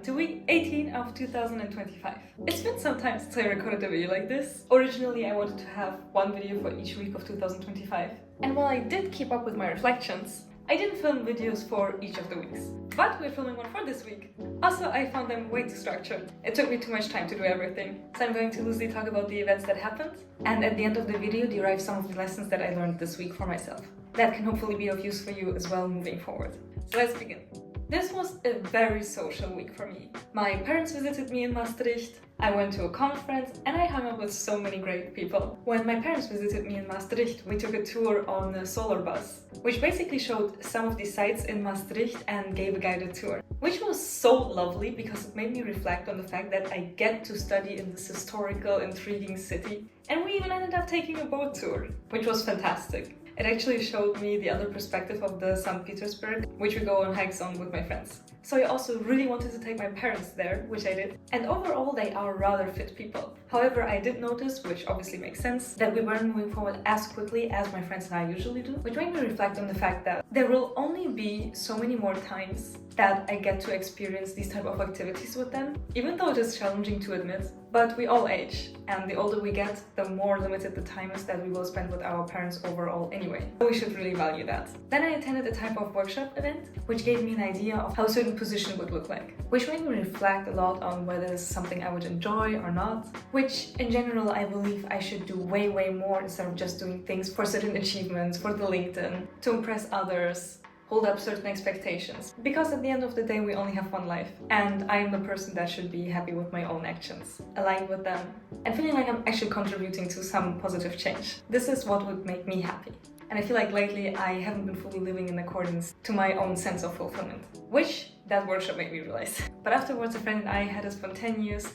to week 18 of 2025. It's been some time since I recorded a video like this. Originally, I wanted to have one video for each week of 2025. And while I did keep up with my reflections, I didn't film videos for each of the weeks. But we're filming one for this week. Also, I found them way too structured. It took me too much time to do everything. So I'm going to loosely talk about the events that happened, and at the end of the video derive some of the lessons that I learned this week for myself. That can hopefully be of use for you as well moving forward. So let's begin. This was a very social week for me. My parents visited me in Maastricht, I went to a conference, and I hung out with so many great people. When my parents visited me in Maastricht, we took a tour on a solar bus, which basically showed some of the sites in Maastricht and gave a guided tour, which was so lovely because it made me reflect on the fact that I get to study in this historical, intriguing city. And we even ended up taking a boat tour, which was fantastic. It actually showed me the other perspective of the St. Petersburg, which we go on hikes on with my friends. So I also really wanted to take my parents there, which I did. And overall, they are rather fit people. However, I did notice, which obviously makes sense, that we weren't moving forward as quickly as my friends and I usually do, which made me reflect on the fact that there will only be so many more times that I get to experience these type of activities with them, even though it is challenging to admit. But we all age, and the older we get, the more limited the time is that we will spend with our parents overall anyway. So we should really value that. Then I attended a type of workshop event, which gave me an idea of how a certain position would look like, which made me reflect a lot on whether this is something I would enjoy or not, which in general I believe I should do way more instead of just doing things for certain achievements, for the LinkedIn, to impress others, hold up certain expectations. Because at the end of the day, we only have one life, and I am the person that should be happy with my own actions, aligned with them, and feeling like I'm actually contributing to some positive change. This is what would make me happy. And I feel like lately I haven't been fully living in accordance to my own sense of fulfillment, which that workshop made me realize. But afterwards, a friend and I had a spontaneous,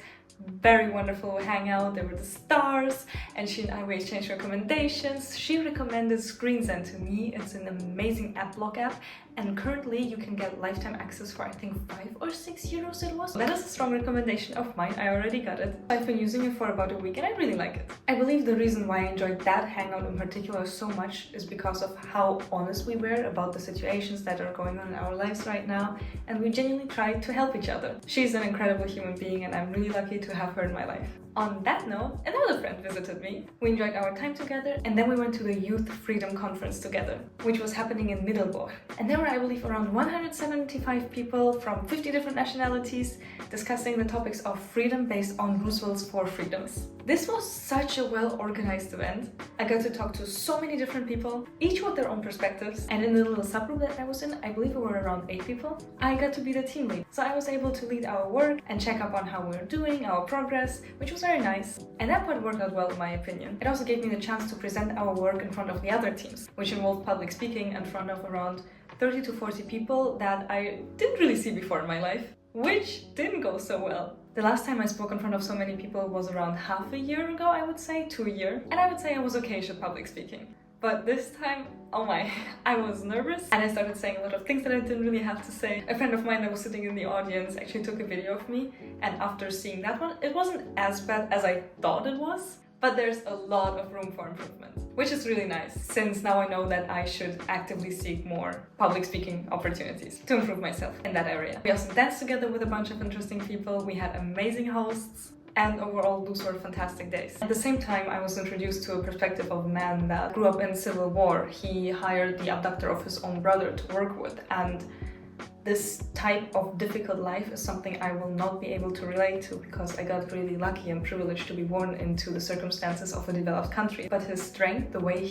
very wonderful hangout. There were the stars, and she and I we exchanged recommendations. She recommended ScreenZen to me. It's an amazing app block app, and currently you can get lifetime access for I think 5 or 6 euros it was. That is a strong recommendation of mine. I already got it. I've been using it for about a week and I really like it. I believe the reason why I enjoyed that hangout in particular so much is because of how honest we were about the situations that are going on in our lives right now, and we genuinely tried to help each other. She's an incredible human being and I'm really lucky to have her in my life. On that note, another friend visited me. We enjoyed our time together, and then we went to the Youth Freedom Conference together, which was happening in Middelburg. And there were, I believe, around 175 people from 50 different nationalities discussing the topics of freedom based on Roosevelt's 4 freedoms. This was such a well-organized event. I got to talk to so many different people, each with their own perspectives, and in the little subgroup that I was in, I believe we were around 8 people, I got to be the team lead. So I was able to lead our work and check up on how we're doing, our progress, which was very nice. And that part worked out well in my opinion. It also gave me the chance to present our work in front of the other teams, which involved public speaking in front of around 30 to 40 people that I didn't really see before in my life, which didn't go so well. The last time I spoke in front of so many people was around half a year ago, I would say, to a year. And I would say I was okay at public speaking. But this time, oh my, I was nervous and I started saying a lot of things that I didn't really have to say. A friend of mine that was sitting in the audience actually took a video of me, and after seeing that one, it wasn't as bad as I thought it was, but there's a lot of room for improvement, which is really nice, since now I know that I should actively seek more public speaking opportunities to improve myself in that area. We also danced together with a bunch of interesting people, we had amazing hosts, and overall those were fantastic days. At the same time, I was introduced to a perspective of a man that grew up in civil war. He hired the abductor of his own brother to work with, and this type of difficult life is something I will not be able to relate to because I got really lucky and privileged to be born into the circumstances of a developed country. But his strength, the way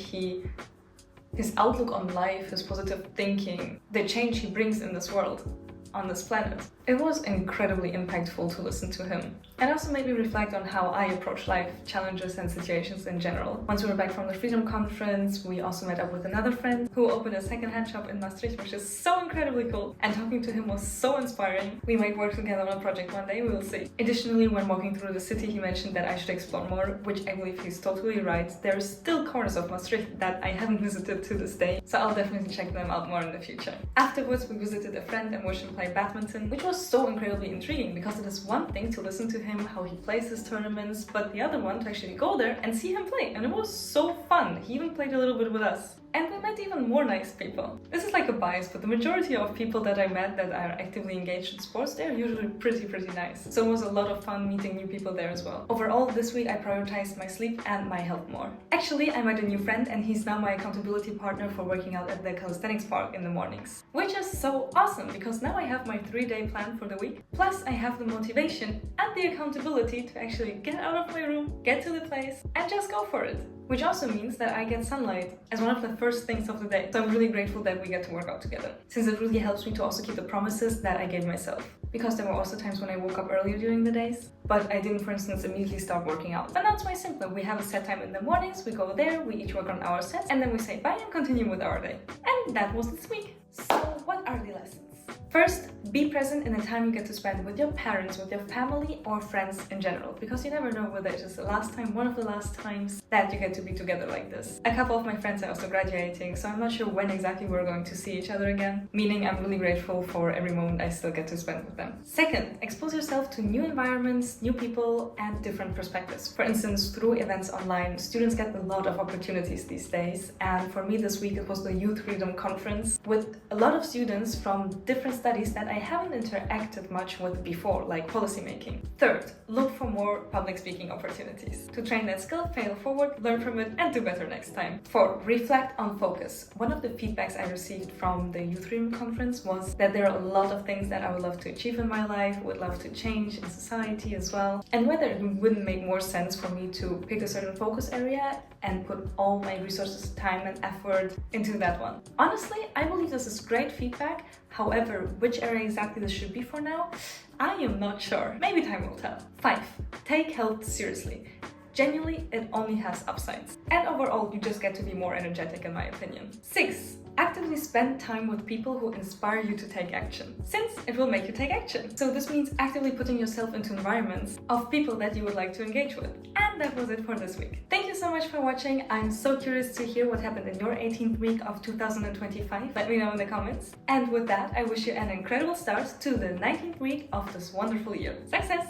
his outlook on life, his positive thinking, the change he brings in this world, on this planet, it was incredibly impactful to listen to him. It also made me reflect on how I approach life, challenges and situations in general. Once we were back from the Freedom Conference, we also met up with another friend who opened a second-hand shop in Maastricht, which is so incredibly cool, and talking to him was so inspiring. We might work together on a project one day, we will see. Additionally, when walking through the city, he mentioned that I should explore more, which I believe he's totally right. There are still corners of Maastricht that I haven't visited to this day, so I'll definitely check them out more in the future. Afterwards, we visited a friend and watched him play badminton, which was so incredibly intriguing because it is one thing to listen to him how he plays his tournaments, but the other one to actually go there and see him play, and it was so fun. He even played a little bit with us. And we met even more nice people. This is like a bias, but the majority of people that I met that are actively engaged in sports, they're usually pretty nice. So it was a lot of fun meeting new people there as well. Overall, this week I prioritized my sleep and my health more. Actually, I met a new friend and he's now my accountability partner for working out at the calisthenics park in the mornings. Which is so awesome because now I have my 3-day plan for the week. Plus I have the motivation and the accountability to actually get out of my room, get to the place and just go for it. Which also means that I get sunlight as one of the first things of the day. So I'm really grateful that we get to work out together, since it really helps me to also keep the promises that I gave myself. Because there were also times when I woke up earlier during the days, but I didn't, for instance, immediately start working out. But now it's way simpler. We have a set time in the mornings, we go there, we each work on our sets, and then we say bye and continue with our day. And that was this week. So what are the lessons? First, be present in the time you get to spend with your parents, with your family, or friends in general, because you never know whether it is the last time, one of the last times that you get to be together like this. A couple of my friends are also graduating, so I'm not sure when exactly we're going to see each other again, meaning I'm really grateful for every moment I still get to spend with them. Second, expose yourself to new environments, new people, and different perspectives. For instance, through events online, students get a lot of opportunities these days, and for me this week it was the Youth Freedom Conference with a lot of students from different studies that I haven't interacted much with before, like policymaking. Third, look for more public speaking opportunities. To train that skill, fail forward, learn from it, and do better next time. 4, reflect on focus. One of the feedbacks I received from the Youth Freedom Conference was that there are a lot of things that I would love to achieve in my life, would love to change in society as well, and whether it wouldn't make more sense for me to pick a certain focus area and put all my resources, time, and effort into that one. Honestly, I believe this is great feedback. However, which area exactly this should be for now, I am not sure. Maybe time will tell. 5, take health seriously. Genuinely, it only has upsides. And overall, you just get to be more energetic in my opinion. 6, actively spend time with people who inspire you to take action, since it will make you take action. So this means actively putting yourself into environments of people that you would like to engage with. And that was it for this week. Thank you so much for watching. I'm so curious to hear what happened in your 18th week of 2025. Let me know in the comments. And with that, I wish you an incredible start to the 19th week of this wonderful year. Success!